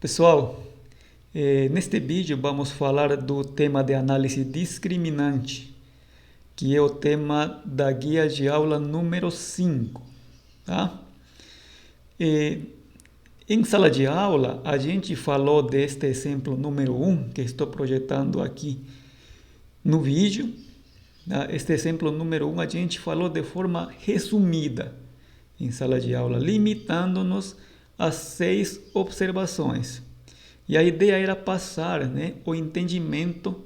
Pessoal, neste vídeo vamos falar do tema de análise discriminante, que é o tema da guia de aula número 5, tá? Em sala de aula, a gente falou deste exemplo número 1, que estou projetando aqui no vídeo. Tá? Este exemplo número 1 a gente falou de forma resumida em sala de aula, limitando-nos a 6 observações. E a ideia era passar, o entendimento,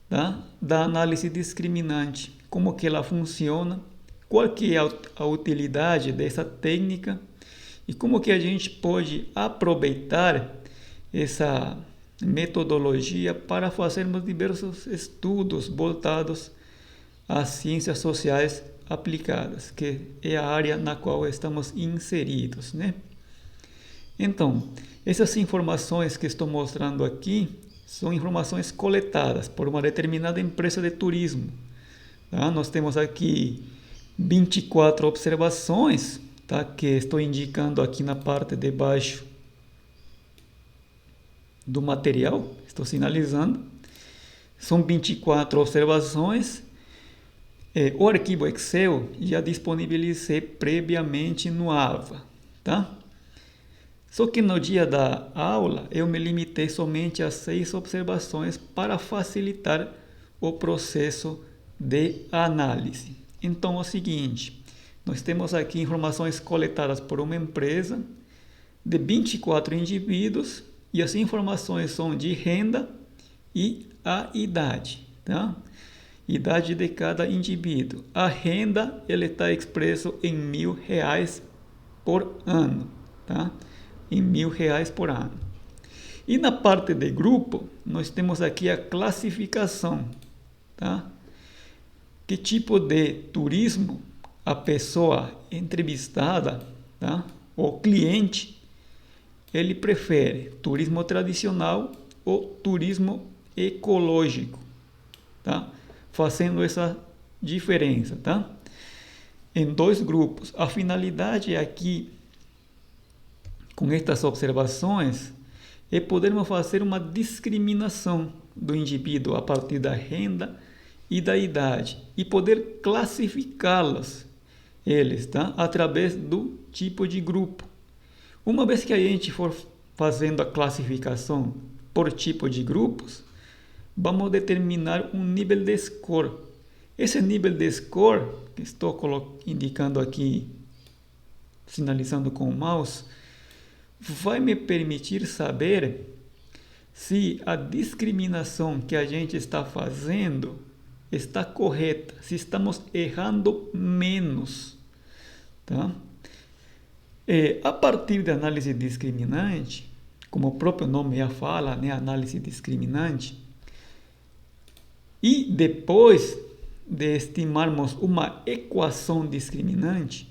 tá, da análise discriminante, como que ela funciona, qual que é a utilidade dessa técnica e como que a gente pode aproveitar essa metodologia para fazermos diversos estudos voltados às ciências sociais aplicadas, que é a área na qual estamos inseridos, né? Então, essas informações que estou mostrando aqui são informações coletadas por uma determinada empresa de turismo. Tá? Nós temos aqui 24 observações, tá? Que estou indicando aqui na parte de baixo do material, estou sinalizando. São 24 observações. O arquivo Excel já disponibilizei previamente no AVA, tá? Só que no dia da aula eu me limitei somente a 6 observações para facilitar o processo de análise. Então é o seguinte, nós temos aqui informações coletadas por uma empresa de 24 indivíduos e as informações são de renda e a idade, tá? Idade de cada indivíduo. A renda ele está expresso em R$ 1.000 por ano, tá? Em R$ 1.000 por ano. E na parte de grupo, nós temos aqui a classificação, tá? Que tipo de turismo a pessoa entrevistada, tá? O cliente, ele prefere turismo tradicional ou turismo ecológico, tá? Fazendo essa diferença, tá? Em 2 grupos. A finalidade aqui com estas observações é podermos fazer uma discriminação do indivíduo a partir da renda e da idade e poder classificá-los, eles, tá? Através do tipo de grupo. Uma vez que a gente for fazendo a classificação por tipo de grupos, vamos determinar um nível de score. Esse nível de score, que estou indicando aqui, sinalizando com o mouse, vai me permitir saber se a discriminação que a gente está fazendo está correta, se estamos errando menos, tá? A partir da análise discriminante, como o próprio nome já fala, análise discriminante, e depois de estimarmos uma equação discriminante,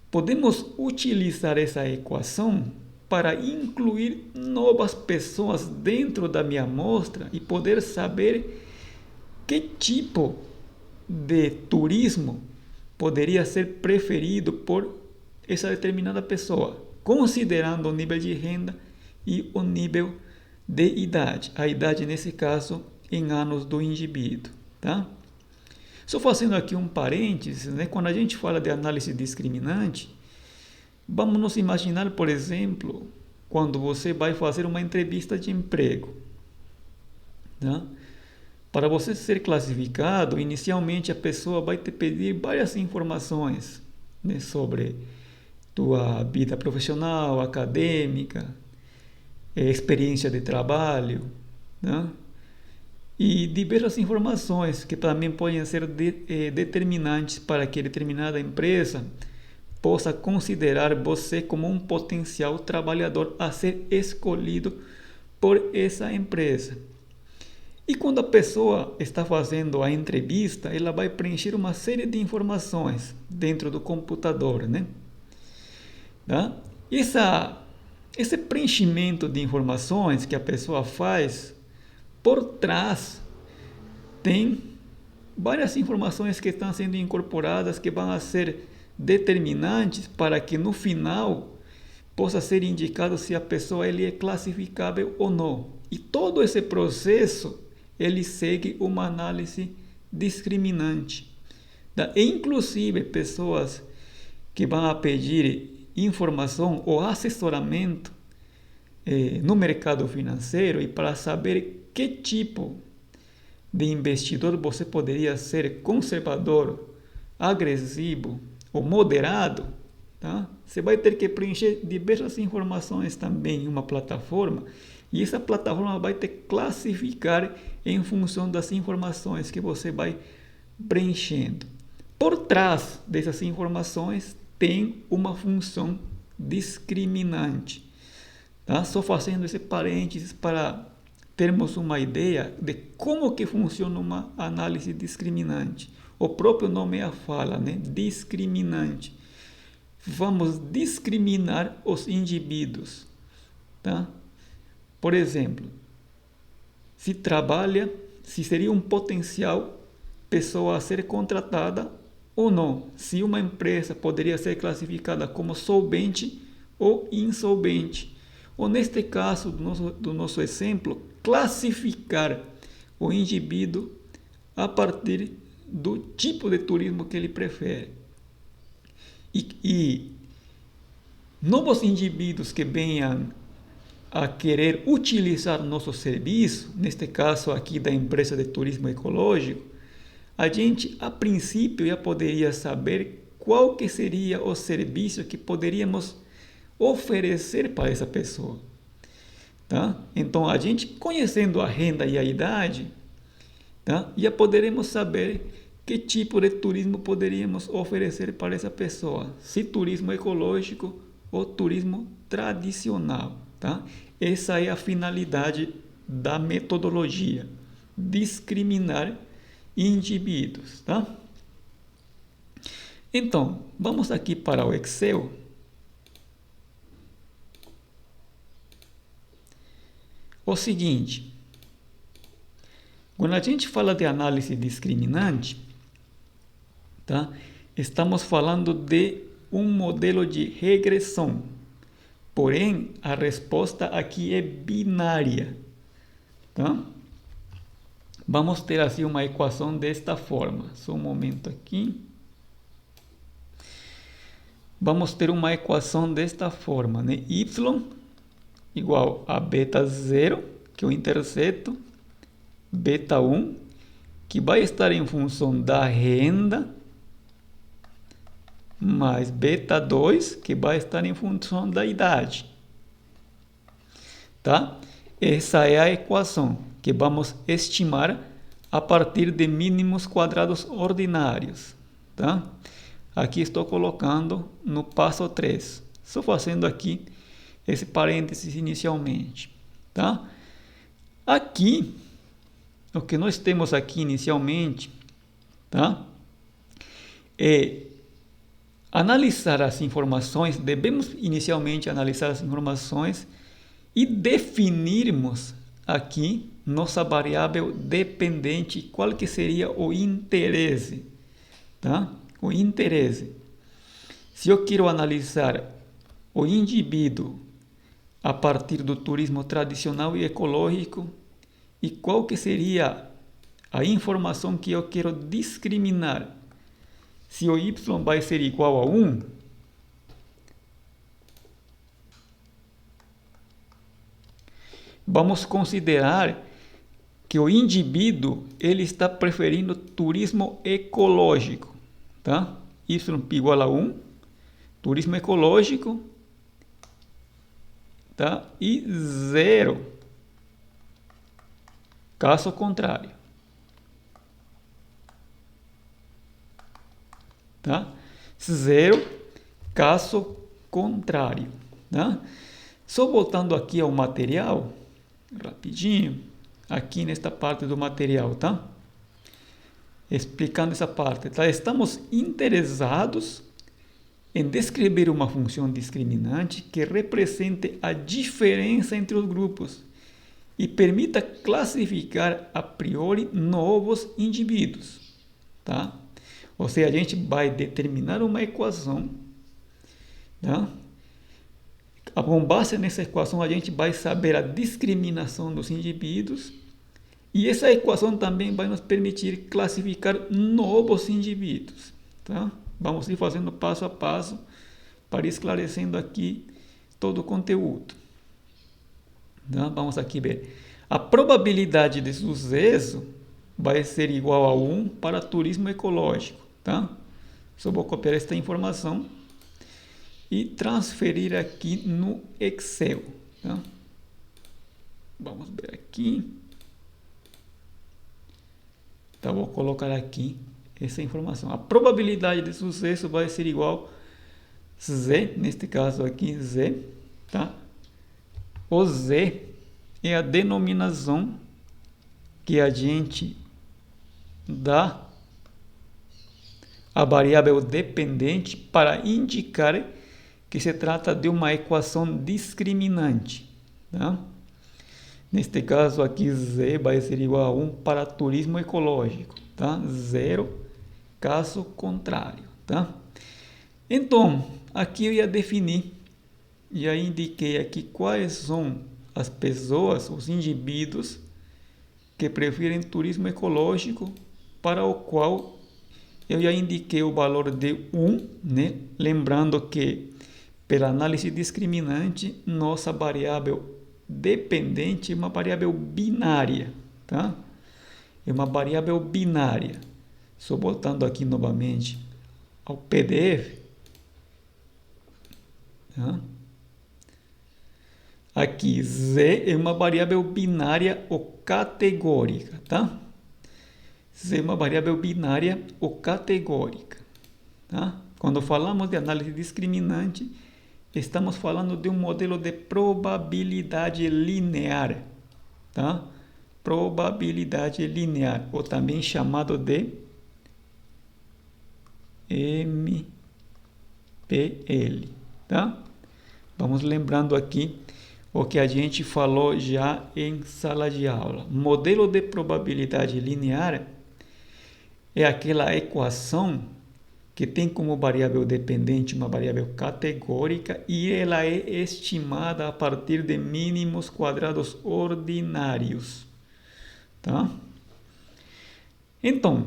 podemos utilizar essa equação para incluir novas pessoas dentro da minha amostra e poder saber que tipo de turismo poderia ser preferido por essa determinada pessoa, considerando o nível de renda e o nível de idade. A idade, nesse caso, em anos do indivíduo, tá? Só fazendo aqui um parênteses, quando a gente fala de análise discriminante, vamos nos imaginar, por exemplo, quando você vai fazer uma entrevista de emprego, tá? Para você ser classificado, inicialmente a pessoa vai te pedir várias informações, sobre tua vida profissional, acadêmica, experiência de trabalho, tá? E diversas informações que também podem ser determinantes para que determinada empresa possa considerar você como um potencial trabalhador a ser escolhido por essa empresa. E quando a pessoa está fazendo a entrevista, ela vai preencher uma série de informações dentro do computador, né? Tá? Esse preenchimento de informações que a pessoa faz, por trás tem várias informações que estão sendo incorporadas que vão a ser determinantes para que no final possa ser indicado se a pessoa ele é classificável ou não. E todo esse processo ele segue uma análise discriminante. Tá? E, inclusive, pessoas que vão a pedir informação ou assessoramento no mercado financeiro e para saber que tipo de investidor você poderia ser conservador, agressivo ou moderado, tá? Você vai ter que preencher diversas informações também em uma plataforma e essa plataforma vai te classificar em função das informações que você vai preenchendo. Por trás dessas informações tem uma função discriminante. Tá? Só fazendo esse parênteses para termos uma ideia de como que funciona uma análise discriminante. O próprio nome a fala, né? Discriminante. Vamos discriminar os indivíduos. Tá? Por exemplo, se seria um potencial pessoa a ser contratada ou não. Se uma empresa poderia ser classificada como solvente ou insolvente. Ou neste caso do nosso exemplo, classificar o indivíduo a partir do tipo de turismo que ele prefere. E novos indivíduos que venham a querer utilizar nosso serviço, neste caso aqui da empresa de turismo ecológico, a gente a princípio já poderia saber qual que seria o serviço que poderíamos oferecer para essa pessoa. Tá? Então, a gente conhecendo a renda e a idade, tá? Já poderemos saber que tipo de turismo poderíamos oferecer para essa pessoa. Se turismo ecológico ou turismo tradicional. Tá? Essa é a finalidade da metodologia. Discriminar indivíduos. Tá? Então, vamos aqui para o Excel. O seguinte, quando a gente fala de análise discriminante, tá? Estamos falando de um modelo de regressão. Porém, a resposta aqui é binária. Tá? Vamos ter assim uma equação desta forma. Só um momento aqui. Vamos ter uma equação desta forma, né? Y igual a beta 0, que é o intercepto, beta 1, que vai estar em função da renda, mais beta 2, que vai estar em função da idade. Tá? Essa é a equação que vamos estimar a partir de mínimos quadrados ordinários. Tá? Aqui estou colocando no passo 3. Só fazendo aqui esse parênteses inicialmente. Tá? Aqui, o que nós temos aqui inicialmente, tá? É analisar as informações, devemos inicialmente analisar as informações e definirmos aqui nossa variável dependente, qual que seria o interesse, tá? O interesse. Se eu quero analisar o indivíduo a partir do turismo tradicional e ecológico, e qual que seria a informação que eu quero discriminar? Se o y vai ser igual a 1, vamos considerar que o indivíduo ele está preferindo turismo ecológico, tá? Y igual a 1, turismo ecológico, tá? E 0, caso contrário. Tá? 0, caso contrário. Tá? Só voltando aqui ao material, rapidinho, aqui nesta parte do material, tá? Explicando essa parte, tá? Estamos interessados em descrever uma função discriminante que represente a diferença entre os grupos e permita classificar a priori novos indivíduos, tá? Ou seja, a gente vai determinar uma equação, tá? Com base nessa equação, a gente vai saber a discriminação dos indivíduos e essa equação também vai nos permitir classificar novos indivíduos. Tá? Vamos ir fazendo passo a passo para ir esclarecendo aqui todo o conteúdo. Tá? Vamos aqui ver. A probabilidade de sucesso vai ser igual a 1 para turismo ecológico. Tá? Só vou copiar esta informação e transferir aqui no Excel. Tá? Vamos ver aqui. Tá, vou colocar aqui essa informação. A probabilidade de sucesso vai ser igual a Z, neste caso aqui Z, tá? O Z é a denominação que a gente dá a variável dependente para indicar que se trata de uma equação discriminante. Tá? Neste caso aqui, Z vai ser igual a 1 para turismo ecológico. Tá? 0, caso contrário. Tá? Então, aqui eu ia definir, já indiquei aqui quais são as pessoas, os indivíduos que preferem turismo ecológico, para o qual eu já indiquei o valor de 1, né? Lembrando que, pela análise discriminante, nossa variável dependente é uma variável binária. Tá? É uma variável binária. Só voltando aqui novamente ao PDF. Tá? Aqui, Z é uma variável binária ou categórica, tá? Z é uma variável binária ou categórica, tá? Quando falamos de análise discriminante, estamos falando de um modelo de probabilidade linear, tá? Probabilidade linear, ou também chamado de MPL, tá? Vamos lembrando aqui o que a gente falou já em sala de aula. Modelo de probabilidade linear é aquela equação que tem como variável dependente uma variável categórica e ela é estimada a partir de mínimos quadrados ordinários. Tá? Então,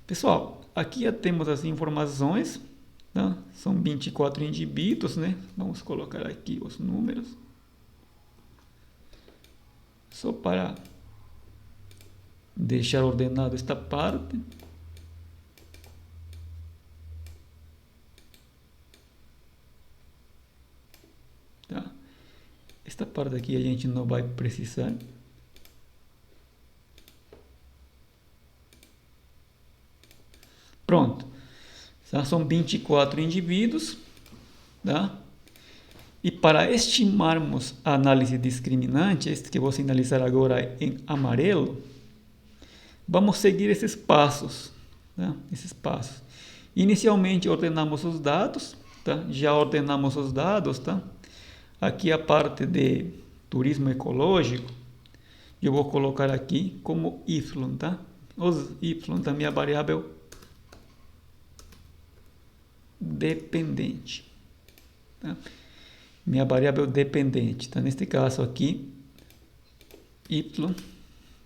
pessoal, aqui já temos as informações. Tá? São 24 indivíduos, né? Vamos colocar aqui os números. Só para deixar ordenado esta parte. Tá? Esta parte aqui a gente não vai precisar. Pronto. São 24 indivíduos. Tá? E para estimarmos a análise discriminante, este que vou sinalizar agora em amarelo, vamos seguir esses passos. Tá? Esses passos. Inicialmente ordenamos os dados. Tá? Já ordenamos os dados. Tá? Aqui a parte de turismo ecológico, eu vou colocar aqui como Y. Tá? Os Y da minha variável dependente. Tá? Minha variável dependente, tá? Neste caso aqui, Y,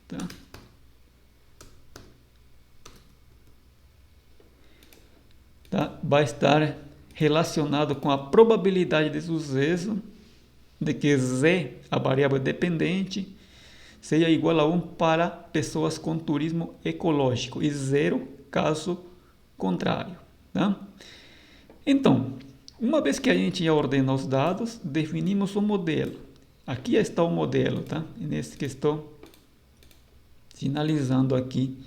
tá? Tá? Vai estar relacionado com a probabilidade de sucesso de que Z, a variável dependente, seja igual a 1 para pessoas com turismo ecológico e 0 caso contrário. Tá? Então, uma vez que a gente já ordena os dados, definimos o modelo. Aqui está o modelo, tá? Nesse que estou sinalizando aqui,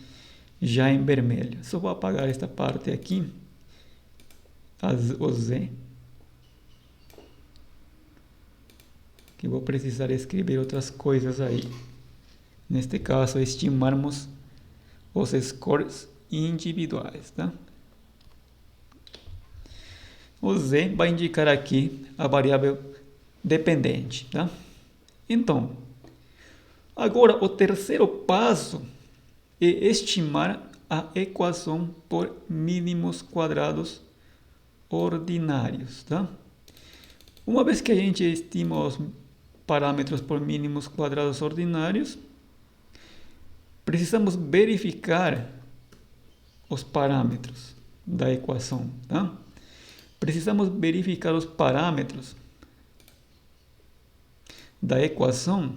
já em vermelho. Só vou apagar esta parte aqui, o Z, que vou precisar escrever outras coisas aí. Neste caso, estimarmos os scores individuais, tá? O Z vai indicar aqui a variável dependente, tá? Então, agora o terceiro passo é estimar a equação por mínimos quadrados ordinários, tá? Uma vez que a gente estima os parâmetros por mínimos quadrados ordinários, precisamos verificar os parâmetros da equação, tá? Precisamos verificar os parâmetros da equação,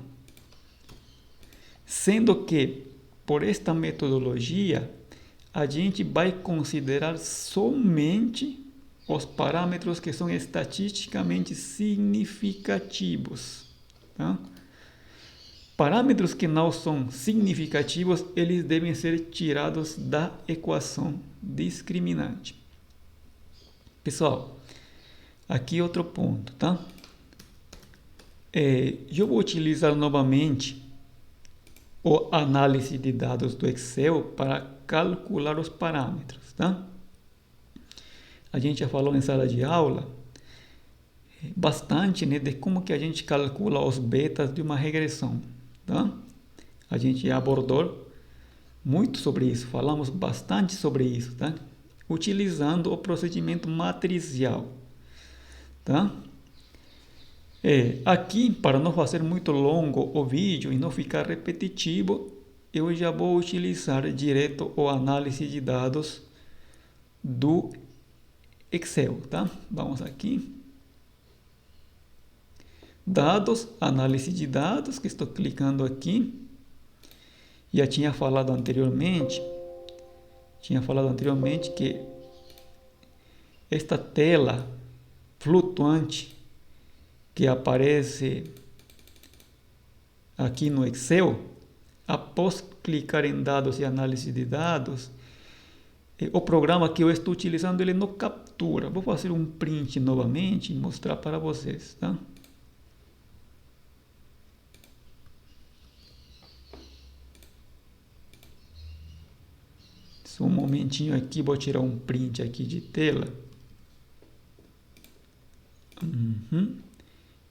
sendo que, por esta metodologia, a gente vai considerar somente os parâmetros que são estatisticamente significativos, tá? Parâmetros que não são significativos, eles devem ser tirados da equação discriminante. Pessoal, aqui outro ponto, tá? Eu vou utilizar novamente a análise de dados do Excel para calcular os parâmetros, tá? A gente já falou em sala de aula bastante, né, de como que a gente calcula os betas de uma regressão, tá? A gente abordou muito sobre isso, falamos bastante sobre isso, tá? Utilizando o procedimento matricial, tá? Aqui, para não fazer muito longo o vídeo e não ficar repetitivo, eu já vou utilizar direto a análise de dados do Excel, tá? Vamos aqui. Dados, análise de dados, que estou clicando aqui. Já tinha falado anteriormente que esta tela flutuante que aparece aqui no Excel, após clicar em dados e análise de dados, o programa que eu estou utilizando, ele não captura. Vou fazer um print novamente e mostrar para vocês, tá? Só um momentinho aqui, vou tirar um print aqui de tela.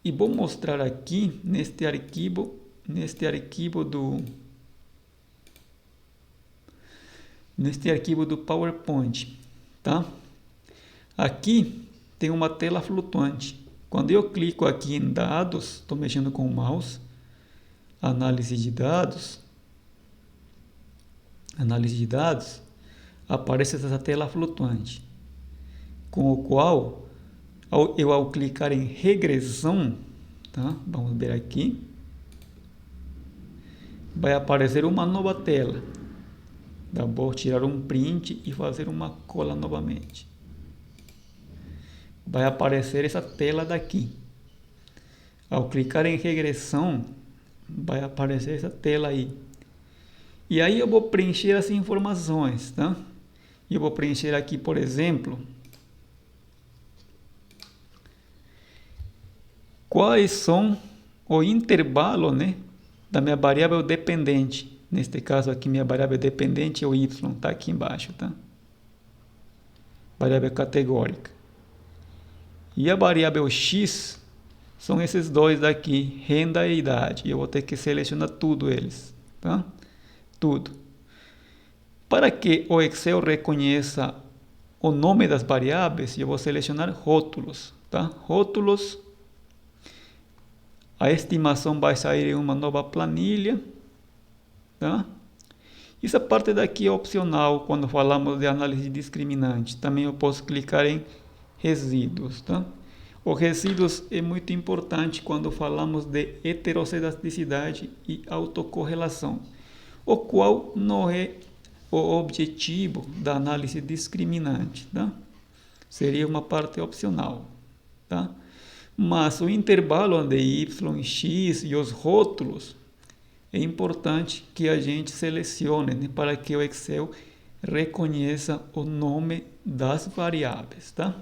E vou mostrar aqui neste arquivo do PowerPoint, tá? Aqui tem uma tela flutuante. Quando eu clico aqui em dados, estou mexendo com o mouse, análise de dados, aparece essa tela flutuante, com o qual eu ao clicar em regressão, tá? Vamos ver aqui, vai aparecer uma nova tela. Vou tirar um print e fazer uma cola novamente. Vai aparecer essa tela daqui. Ao clicar em regressão, vai aparecer essa tela aí. E aí eu vou preencher as informações, tá? Eu vou preencher aqui, por exemplo, quais são o intervalo, né, da minha variável dependente. Neste caso aqui, minha variável dependente é o y, tá aqui embaixo, tá? Variável categórica. E a variável x são esses dois daqui, renda e idade. Eu vou ter que selecionar tudo eles, tá? Tudo. Para que o Excel reconheça o nome das variáveis, eu vou selecionar rótulos, tá? Rótulos. A estimação vai sair em uma nova planilha, tá? Essa parte daqui é opcional quando falamos de análise discriminante. Também eu posso clicar em resíduos, tá? O resíduos é muito importante quando falamos de heterossedasticidade e autocorrelação, o qual não é o objetivo da análise discriminante, tá? Seria uma parte opcional, tá? Mas o intervalo de y, x e os rótulos é importante que a gente selecione, né, para que o Excel reconheça o nome das variáveis, tá?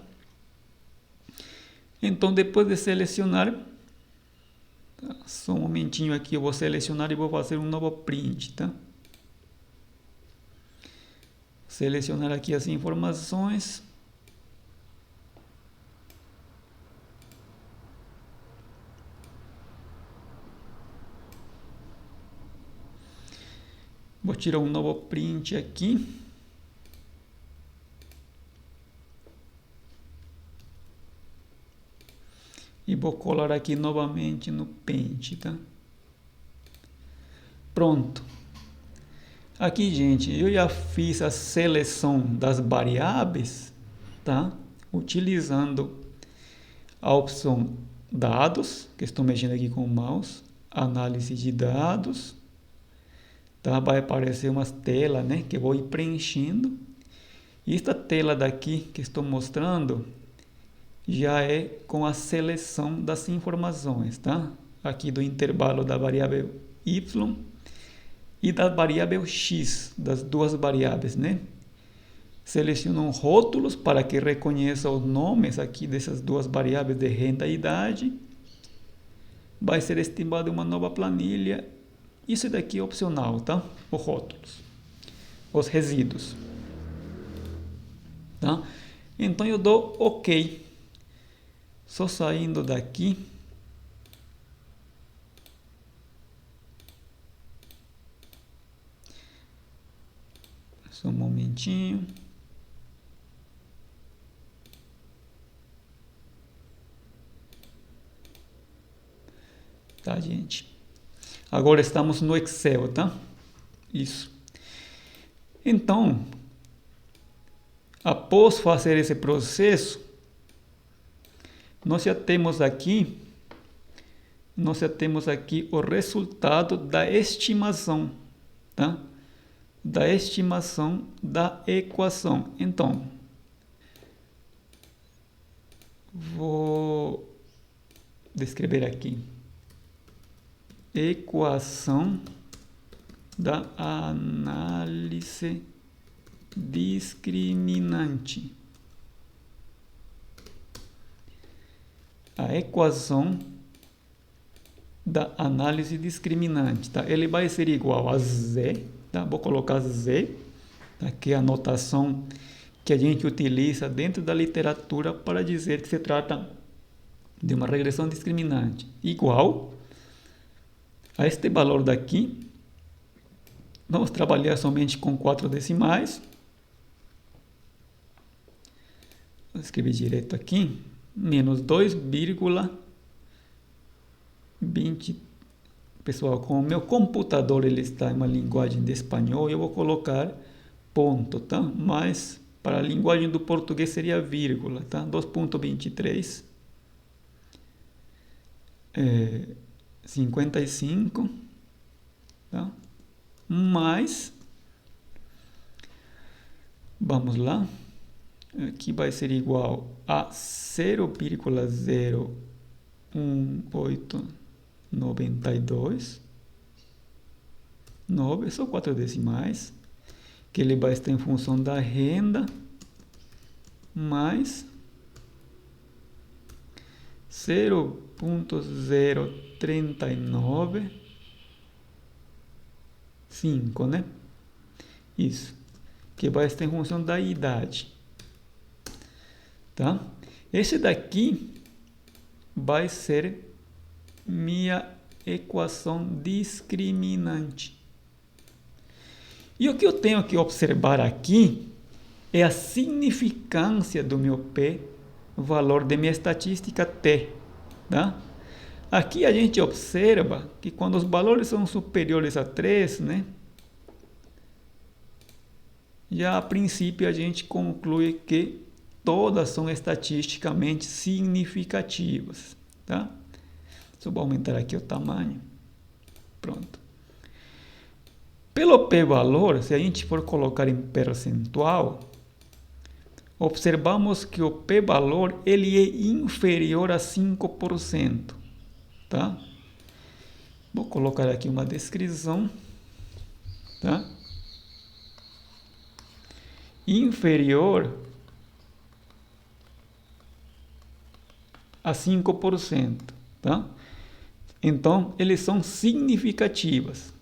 Então, depois de selecionar, só um momentinho aqui, eu vou selecionar e vou fazer um novo print, tá? Selecionar aqui as informações. Vou tirar um novo print aqui. Vou colar aqui novamente no Paint, tá? Pronto. Aqui, gente, eu já fiz a seleção das variáveis, tá? Utilizando a opção dados, que estou mexendo aqui com o mouse, análise de dados, tá? Vai aparecer umas telas, né, que eu vou ir preenchendo. E esta tela daqui que estou mostrando já é com a seleção das informações, tá? Aqui do intervalo da variável y e da variável x, das duas variáveis, né? Seleciono rótulos para que reconheça os nomes aqui dessas duas variáveis de renda e idade. Vai ser estimada uma nova planilha. Isso daqui é opcional, tá? Os rótulos, os resíduos, tá? Então eu dou OK. Só saindo daqui. Só um momentinho. Tá, gente? Agora estamos no Excel, tá? Isso. Então, após fazer esse processo, nós já temos aqui o resultado da estimação, tá? Da estimação da equação. Então, vou descrever aqui. Equação da análise discriminante. A equação da análise discriminante, tá? Ele vai ser igual a Z, tá? Vou colocar Z, tá? Que é a notação que a gente utiliza dentro da literatura para dizer que se trata de uma regressão discriminante, igual a este valor daqui. Vamos trabalhar somente com 4 decimais. Vou escrever direto aqui. Menos 2,20. Pessoal, como o meu computador ele está em uma linguagem de espanhol, eu vou colocar ponto, tá? Mas para a linguagem do português seria vírgula, tá? 2,23. 55, tá? Mais, vamos lá, aqui vai ser igual a 0,1892, 9, são 4 decimais, que ele vai estar em função da renda, mais 0,0395, né? Isso. Que vai estar em função da idade. Tá? Esse daqui vai ser minha equação discriminante. E o que eu tenho que observar aqui é a significância do meu P, o valor de minha estatística T, tá? Aqui a gente observa que quando os valores são superiores a 3, né? Já a princípio a gente conclui que todas são estatisticamente significativas, tá? Só vou aumentar aqui o tamanho. Pronto. Pelo p-valor, se a gente for colocar em percentual, observamos que o p-valor ele é inferior a 5%, tá? Vou colocar aqui uma descrição, tá? Inferior a 5%, tá? Então, eles são significativas,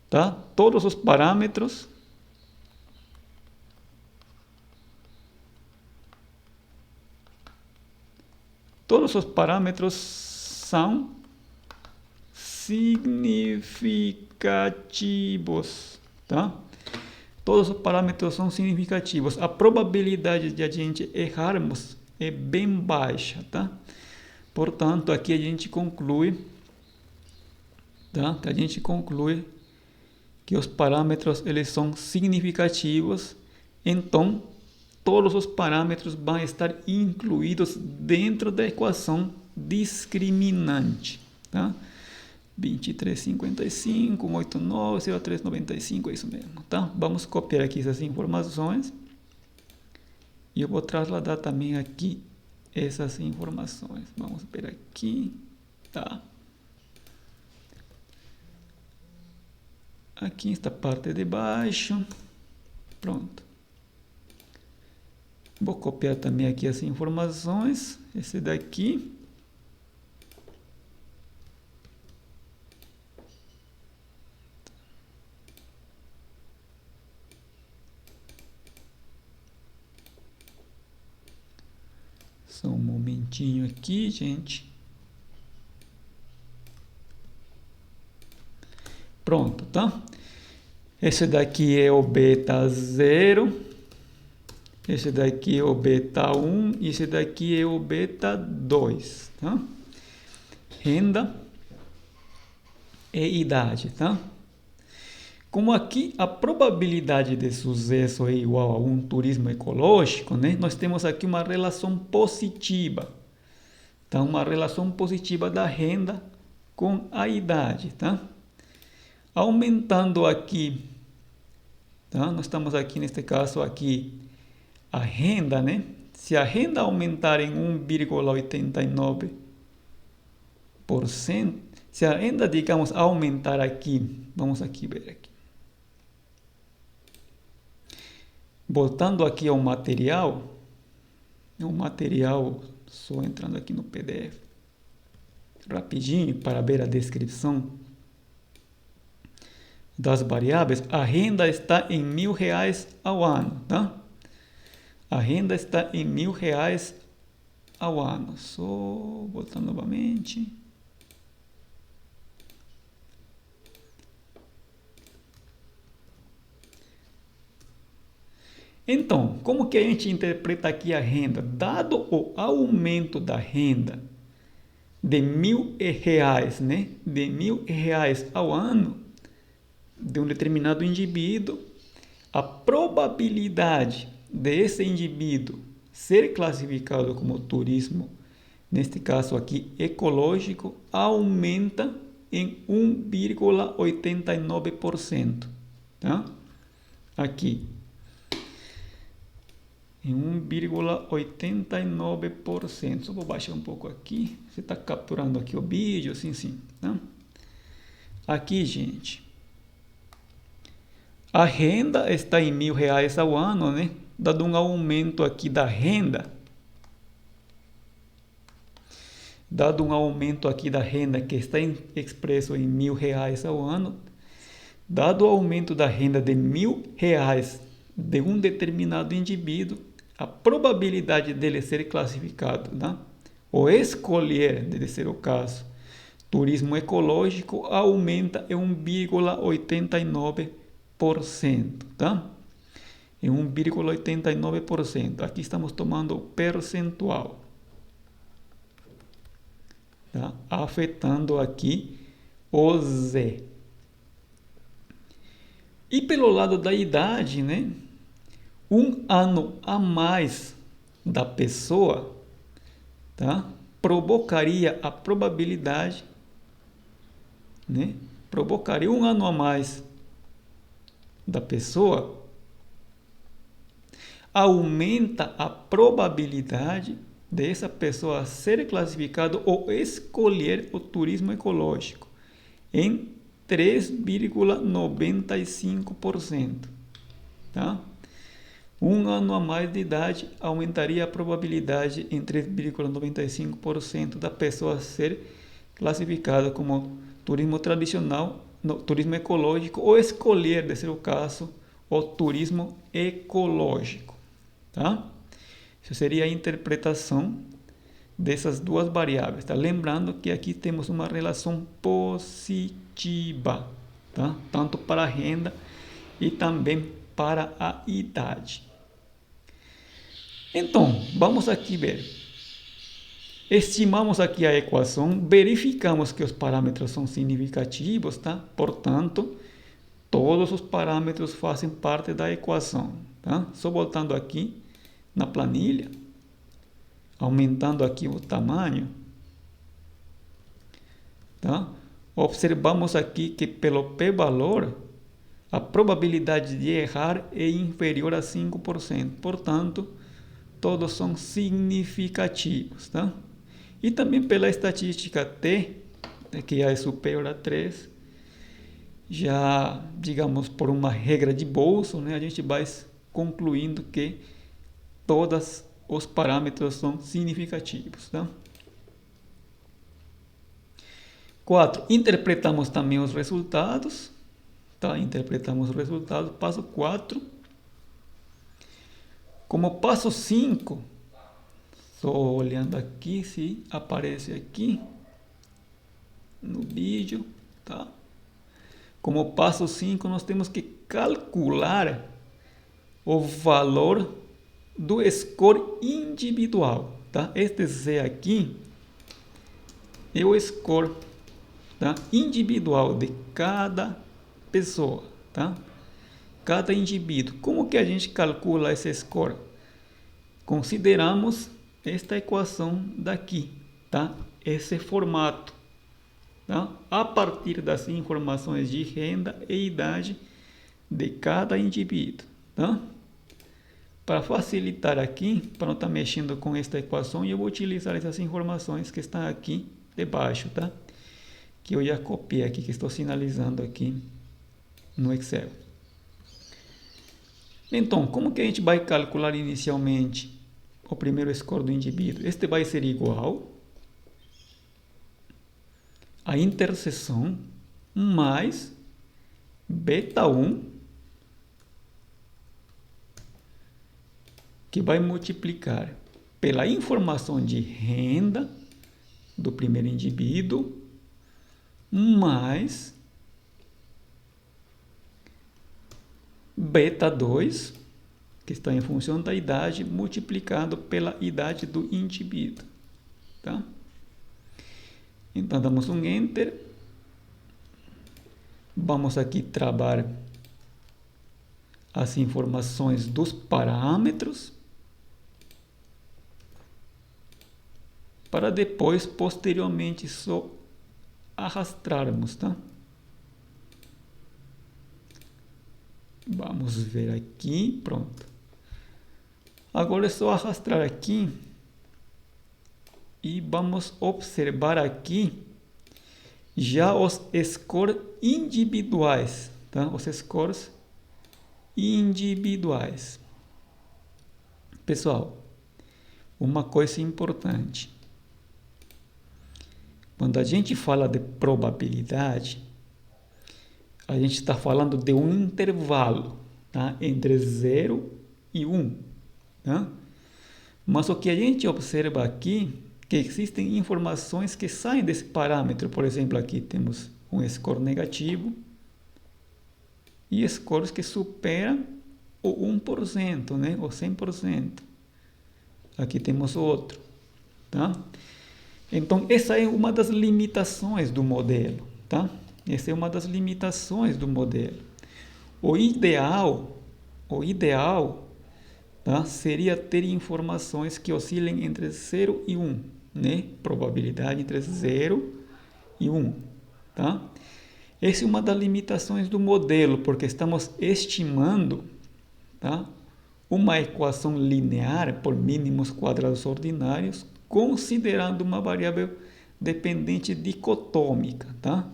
tá? Todos os parâmetros são significativos, tá? Todos os parâmetros são significativos. A probabilidade de a gente errarmos é bem baixa, tá? Portanto, aqui a gente conclui, tá? A gente conclui que os parâmetros eles são significativos, então todos os parâmetros vão estar incluídos dentro da equação discriminante, tá? 2355, 189, 0395, é isso mesmo, tá? Vamos copiar aqui essas informações e eu vou trasladar também aqui essas informações. Vamos ver aqui, tá? Aqui esta parte de baixo, pronto. Vou copiar também aqui as informações, esse daqui. Só um momentinho aqui, gente. Pronto, tá? Esse daqui é o beta 0. Esse daqui é o beta 1. E esse daqui é o beta 2, tá? Renda e idade, tá? Como aqui a probabilidade de sucesso é igual a um turismo ecológico, né? Nós temos aqui uma relação positiva. Tá? Uma relação positiva da renda com a idade, tá? Aumentando aqui, tá? Nós estamos aqui neste caso aqui a renda, né? Se a renda aumentar em 1,89%, se a renda, digamos, aumentar aqui, vamos aqui ver aqui. Voltando aqui ao material, só entrando aqui no PDF, rapidinho para ver a descrição das variáveis, a renda está em R$1.000 ao ano, tá? A renda está em R$1.000 ao ano. Só voltando novamente. Então, como que a gente interpreta aqui a renda? Dado o aumento da renda de R$1.000, né? De R$1.000 ao ano, de um determinado indivíduo, a probabilidade desse indivíduo ser classificado como turismo, neste caso aqui ecológico, aumenta em 1,89%, tá? Aqui, em 1,89%. Só vou baixar um pouco aqui. Você está capturando aqui o vídeo, sim, tá? Aqui, gente, a renda está em R$1.000 ao ano, né? Dado um aumento aqui da renda, que está expresso em R$1.000 ao ano, dado o aumento da renda de R$1.000 de um determinado indivíduo, a probabilidade dele ser classificado, né? Ou escolher, deve ser o caso, turismo ecológico, aumenta em 1,89%, tá? Em 1,89%. Aqui estamos tomando o percentual, tá? Afetando aqui o Z. E pelo lado da idade, né? Um ano a mais da pessoa, tá? Provocaria a probabilidade, né? Provocaria um ano a mais da pessoa, aumenta a probabilidade dessa pessoa ser classificada ou escolher o turismo ecológico em 3,95%, tá? Um ano a mais de idade aumentaria a probabilidade em 3,95% da pessoa ser classificada como turismo tradicional, turismo ecológico, ou escolher, de ser o caso, o turismo ecológico, tá? Isso seria a interpretação dessas duas variáveis, tá? Lembrando que aqui temos uma relação positiva, tá? Tanto para a renda e também para a idade. Então, vamos aqui ver. Estimamos aqui a equação, verificamos que os parâmetros são significativos, tá? Portanto, todos os parâmetros fazem parte da equação, tá? Só voltando aqui na planilha, aumentando aqui o tamanho, tá? Observamos aqui que pelo p-valor, a probabilidade de errar é inferior a 5%. Portanto, todos são significativos, tá? E também pela estatística T, que é superior a 3, já, digamos, por uma regra de bolso, né, a gente vai concluindo que todos os parâmetros são significativos, tá? 4. Interpretamos também os resultados, tá? Interpretamos os resultados. Passo 4. Como passo 5, estou olhando aqui se aparece aqui no vídeo, tá? Como passo 5, nós temos que calcular o valor do score individual, tá? Este Z aqui é o score, tá? Individual de cada pessoa, tá? Cada indivíduo. Como que a gente calcula esse score? Consideramos esta equação daqui, tá? Esse formato, tá? A partir das informações de renda e idade de cada indivíduo, tá? Para facilitar aqui, para não estar mexendo com esta equação, eu vou utilizar essas informações que estão aqui debaixo, tá? Que eu já copiei aqui, que estou sinalizando aqui no Excel. Então, como que a gente vai calcular inicialmente o primeiro score do indivíduo? Este vai ser igual a interseção mais beta 1, que vai multiplicar pela informação de renda do primeiro indivíduo, mais beta 2, que está em função da idade, multiplicado pela idade do indivíduo, tá? Então, damos um Enter. Vamos aqui trabalhar as informações dos parâmetros, para depois, posteriormente, só arrastarmos, tá? Vamos ver aqui, pronto. Agora é só arrastar aqui e vamos observar aqui já os scores individuais, tá? Os scores individuais. Pessoal, uma coisa importante. Quando a gente fala de probabilidade, a gente está falando de um intervalo, tá? Entre 0 e 1. Tá? Mas o que a gente observa aqui, que existem informações que saem desse parâmetro. Por exemplo, aqui temos um score negativo e scores que superam o 1%, né? O 100%. Aqui temos outro. Tá? Então, essa é uma das limitações do modelo, tá? Essa é uma das limitações do modelo. O ideal, tá, seria ter informações que oscilem entre 0 e 1, né? Probabilidade entre 0 e 1, tá? Essa é uma das limitações do modelo, porque estamos estimando, tá, uma equação linear por mínimos quadrados ordinários, considerando uma variável dependente dicotômica, tá?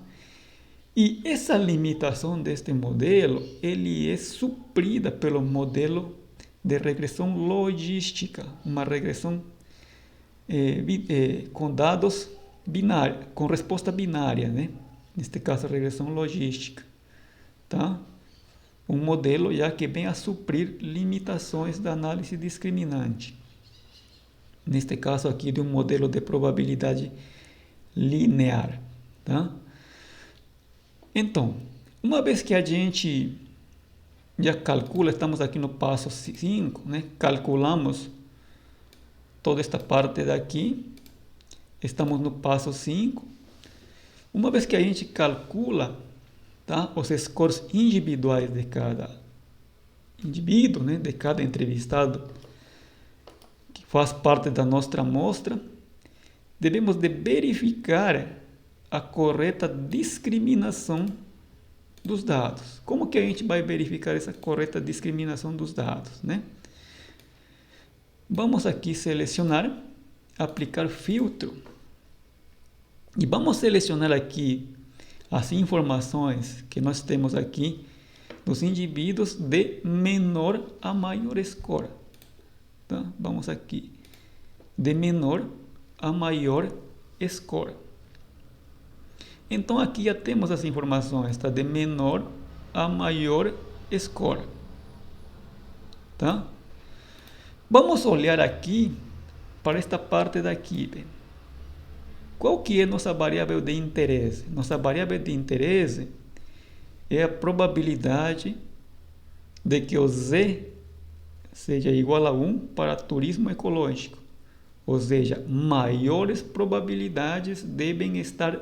E essa limitação deste modelo, ele é suprida pelo modelo de regressão logística, uma regressão com dados binários, com resposta binária, né? Neste caso, a regressão logística, tá? Um modelo já que vem a suprir limitações da análise discriminante. Neste caso aqui, de um modelo de probabilidade linear, tá? Então, uma vez que a gente já calcula, estamos aqui no passo 5, né? Calculamos toda esta parte daqui, estamos no passo 5. Uma vez que a gente calcula, tá, os scores individuais de cada indivíduo, né, de cada entrevistado, que faz parte da nossa amostra, devemos de verificar a correta discriminação dos dados. Como que a gente vai verificar essa correta discriminação dos dados, né? Vamos aqui selecionar, aplicar filtro. E vamos selecionar aqui as informações que nós temos aqui dos indivíduos de menor a maior score. Tá? Vamos aqui, de menor a maior score. Então aqui já temos as informações, tá? De menor a maior score. Tá? Vamos olhar aqui para esta parte daqui. Bem. Qual que é nossa variável de interesse? Nossa variável de interesse é a probabilidade de que o Z seja igual a 1 para turismo ecológico. Ou seja, maiores probabilidades devem estar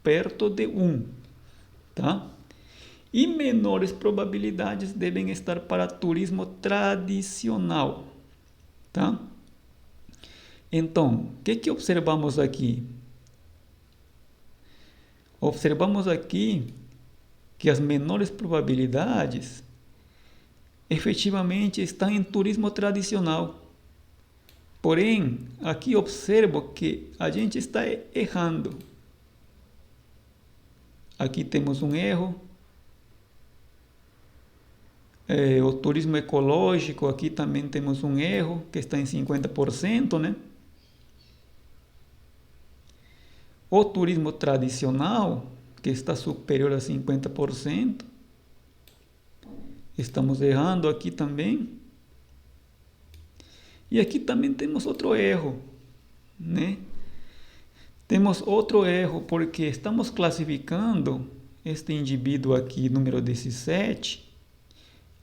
perto de 1. Tá? E menores probabilidades devem estar para turismo tradicional. Tá? Então, o que observamos aqui? Observamos aqui que as menores probabilidades efetivamente estão em turismo tradicional. Porém, aqui observo que a gente está errando. Aqui temos um erro. O turismo ecológico, aqui também temos um erro, que está em 50%, né? O turismo tradicional, que está superior a 50%, estamos errando aqui também. E aqui também temos outro erro, né? Temos outro erro, porque estamos classificando este indivíduo aqui, número 17,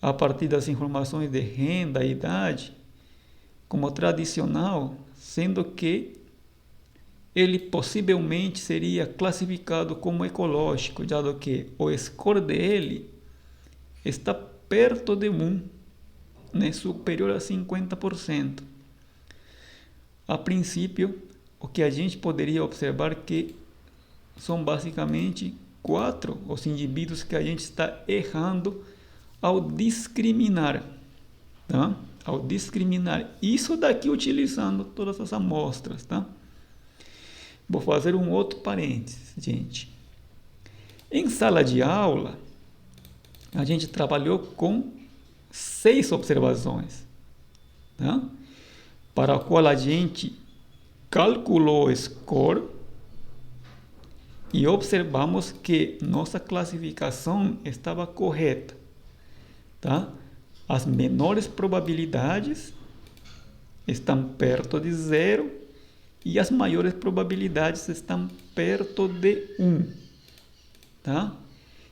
a partir das informações de renda e idade, como tradicional, sendo que ele possivelmente seria classificado como ecológico, dado que o score dele está perto de 1, né, superior a 50%. A princípio, o que a gente poderia observar que são basicamente 4 os indivíduos que a gente está errando ao discriminar, tá? Ao discriminar isso daqui utilizando todas as amostras, tá? Vou fazer um outro parênteses, gente. Em sala de aula, a gente trabalhou com 6 observações, tá? Para a qual a gente calculou o score e observamos que nossa classificação estava correta, tá? As menores probabilidades estão perto de 0 e as maiores probabilidades estão perto de 1, tá?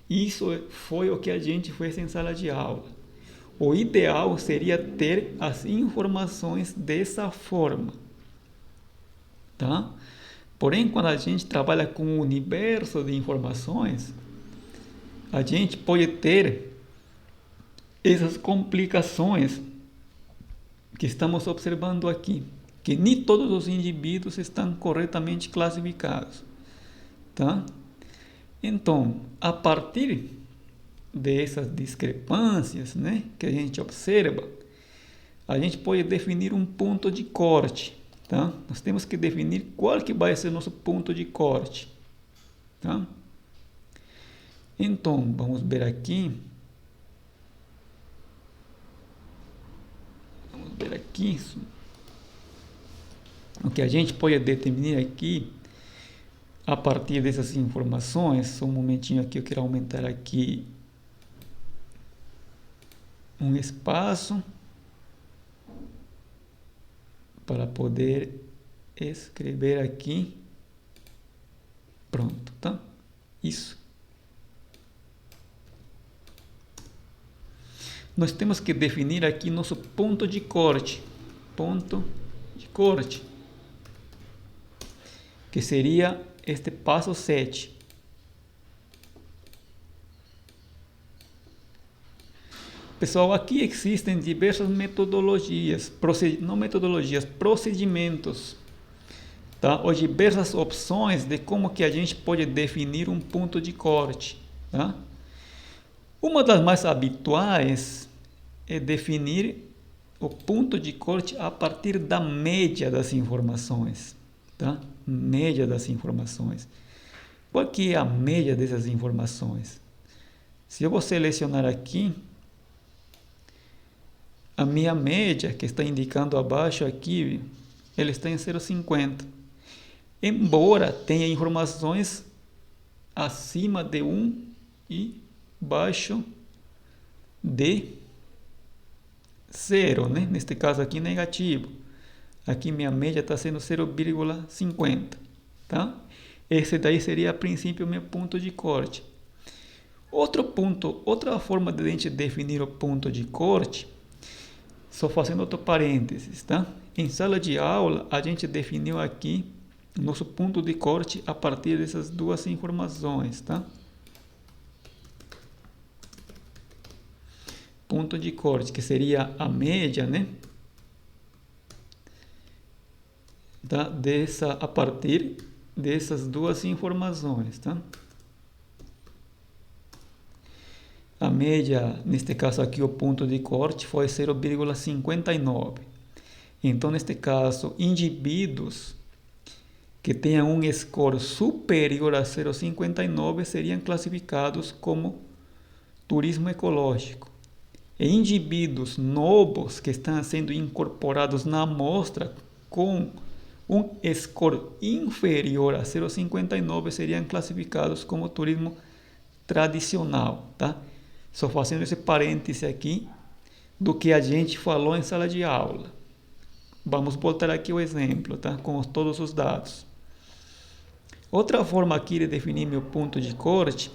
Isso foi o que a gente fez em sala de aula. O ideal seria ter as informações dessa forma, tá? Porém, quando a gente trabalha com um universo de informações, a gente pode ter essas complicações que estamos observando aqui, que nem todos os indivíduos estão corretamente classificados, tá? Então, a partir dessas discrepâncias, né, que a gente observa, a gente pode definir um ponto de corte, tá? Nós temos que definir qual que vai ser nosso ponto de corte, tá? Então, vamos ver aqui. Vamos ver aqui. O que a gente pode determinar aqui, a partir dessas informações, só um momentinho aqui, eu quero aumentar aqui um espaço para poder escrever aqui. Pronto, tá? Isso. Nós temos que definir aqui nosso ponto de corte. Ponto de corte. que seria este passo 7. Pessoal, aqui existem diversas metodologias, não metodologias, procedimentos, tá? Ou diversas opções de como que a gente pode definir um ponto de corte, tá? Uma das mais habituais é definir o ponto de corte a partir da média das informações, tá? Média das informações. Qual que é a média dessas informações? Se eu vou selecionar aqui, a minha média, que está indicando abaixo aqui, ela está em 0,50. Embora tenha informações acima de 1 e abaixo de 0, né? Neste caso aqui negativo. Aqui minha média está sendo 0,50, tá? Esse daí seria a princípio o meu ponto de corte. Outro ponto, outra forma de a gente definir o ponto de corte, só fazendo outro parênteses, tá? Em sala de aula, a gente definiu aqui nosso ponto de corte a partir dessas duas informações, tá? Ponto de corte, que seria a média, né? Tá? A partir dessas duas informações, tá? A média, neste caso aqui, o ponto de corte foi 0,59. Então, neste caso, indivíduos que tenham um score superior a 0,59 seriam classificados como turismo ecológico. E indivíduos novos que estão sendo incorporados na amostra com um score inferior a 0,59 seriam classificados como turismo tradicional, tá? Só fazendo esse parêntese aqui do que a gente falou em sala de aula. Vamos voltar aqui o exemplo, tá? Com todos os dados. Outra forma aqui de definir meu ponto de corte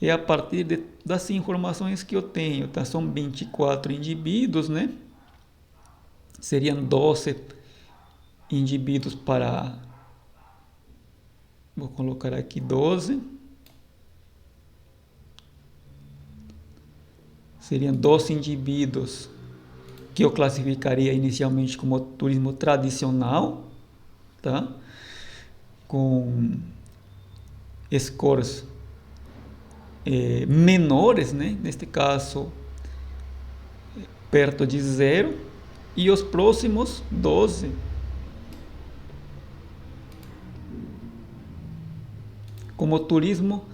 é a partir das informações que eu tenho, tá? São 24 indivíduos, né? Seriam 12 indivíduos para... Vou colocar aqui 12. Seriam 12 indivíduos que eu classificaria inicialmente como turismo tradicional, tá? Com scores menores, né? Neste caso, perto de 0, e os próximos 12 como turismo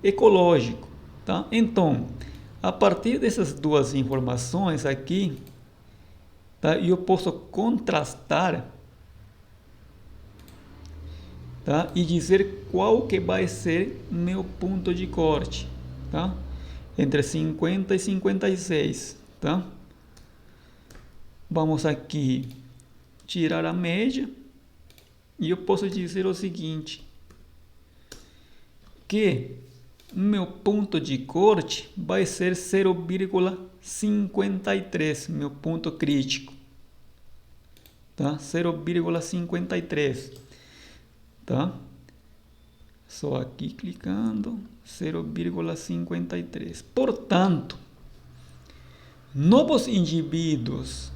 ecológico, tá? Então, a partir dessas duas informações aqui, tá? Eu posso contrastar, tá? E dizer qual que vai ser meu ponto de corte, tá? Entre 50 e 56, tá? Vamos aqui tirar a média e eu posso dizer o seguinte, que meu ponto de corte vai ser 0,53, meu ponto crítico, tá? 0,53, tá? Só aqui clicando, 0,53. Portanto, novos indivíduos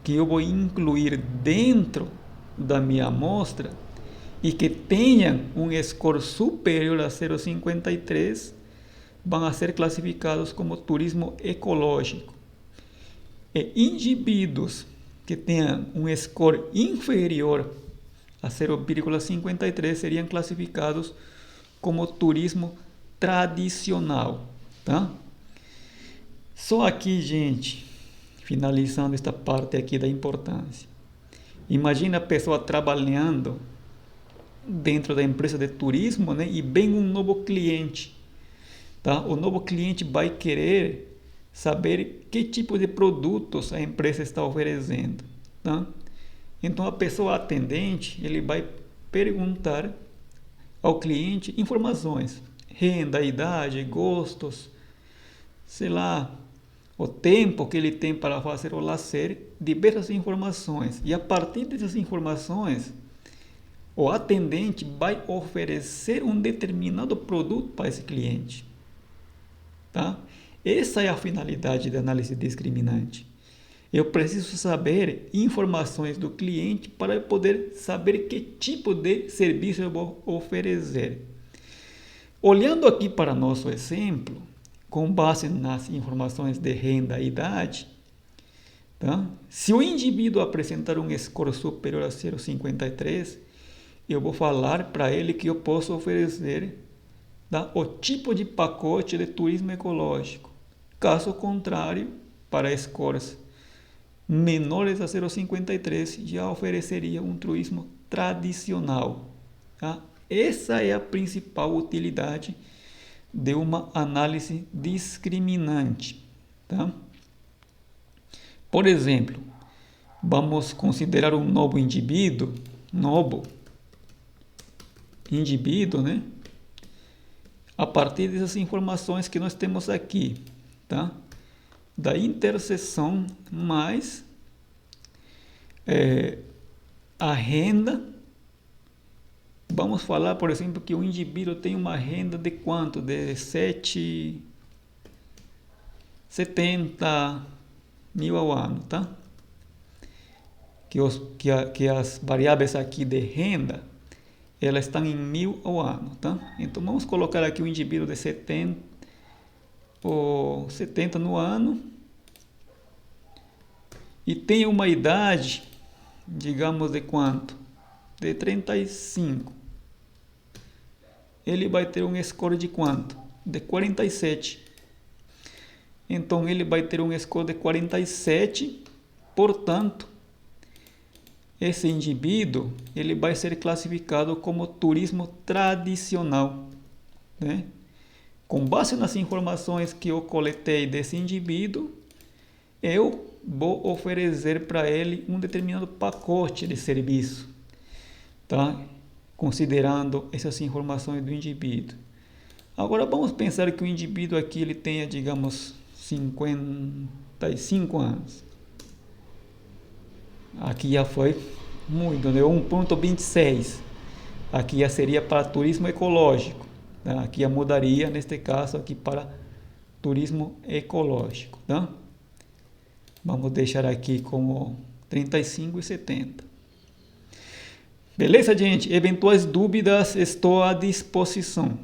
que eu vou incluir dentro da minha amostra e que tenham um score superior a 0,53 vão a ser classificados como turismo ecológico. E indivíduos que tenham um score inferior a 0,53 seriam classificados como turismo tradicional, tá? Só aqui, gente, finalizando esta parte aqui da importância. Imagina a pessoa trabalhando dentro da empresa de turismo, né? E vem um novo cliente, tá? O novo cliente vai querer saber que tipo de produtos a empresa está oferecendo, tá? Então a pessoa atendente, ele vai perguntar ao cliente informações, renda, idade, gostos, sei lá, o tempo que ele tem para fazer o lazer, diversas informações. E a partir dessas informações, o atendente vai oferecer um determinado produto para esse cliente. Tá? Essa é a finalidade da análise discriminante. Eu preciso saber informações do cliente para poder saber que tipo de serviço eu vou oferecer. Olhando aqui para nosso exemplo, com base nas informações de renda e idade, tá? Se o indivíduo apresentar um score superior a 0,53, eu vou falar para ele que eu posso oferecer, tá, o tipo de pacote de turismo ecológico. Caso contrário, para scores menores a 0,53, já ofereceria um turismo tradicional. Tá? Essa é a principal utilidade de uma análise discriminante. Tá? Por exemplo, vamos considerar um novo indivíduo, né? A partir dessas informações que nós temos aqui, tá? Da interseção mais a renda. Vamos falar, por exemplo, que o indivíduo tem uma renda de quanto? De 70 mil ao ano, tá? Que as variáveis aqui de renda, elas estão em 1.000 ao ano, tá? Então vamos colocar aqui o indivíduo de 70 no ano e tem uma idade, digamos, de quanto? De 35. Ele vai ter um score de quanto? De 47. Então ele vai ter um score de 47, portanto, esse indivíduo ele vai ser classificado como turismo tradicional, né? Com base nas informações que eu coletei desse indivíduo, eu vou oferecer para ele um determinado pacote de serviço, tá? Considerando essas informações do indivíduo. Agora vamos pensar que o indivíduo aqui ele tenha, digamos, 55 anos. Aqui já foi muito, né? 1,26. Aqui já seria para turismo ecológico. Tá? Aqui já mudaria, neste caso, aqui para turismo ecológico. Tá? Vamos deixar aqui como 35 e 70. Beleza, gente? Eventuais dúvidas, estou à disposição.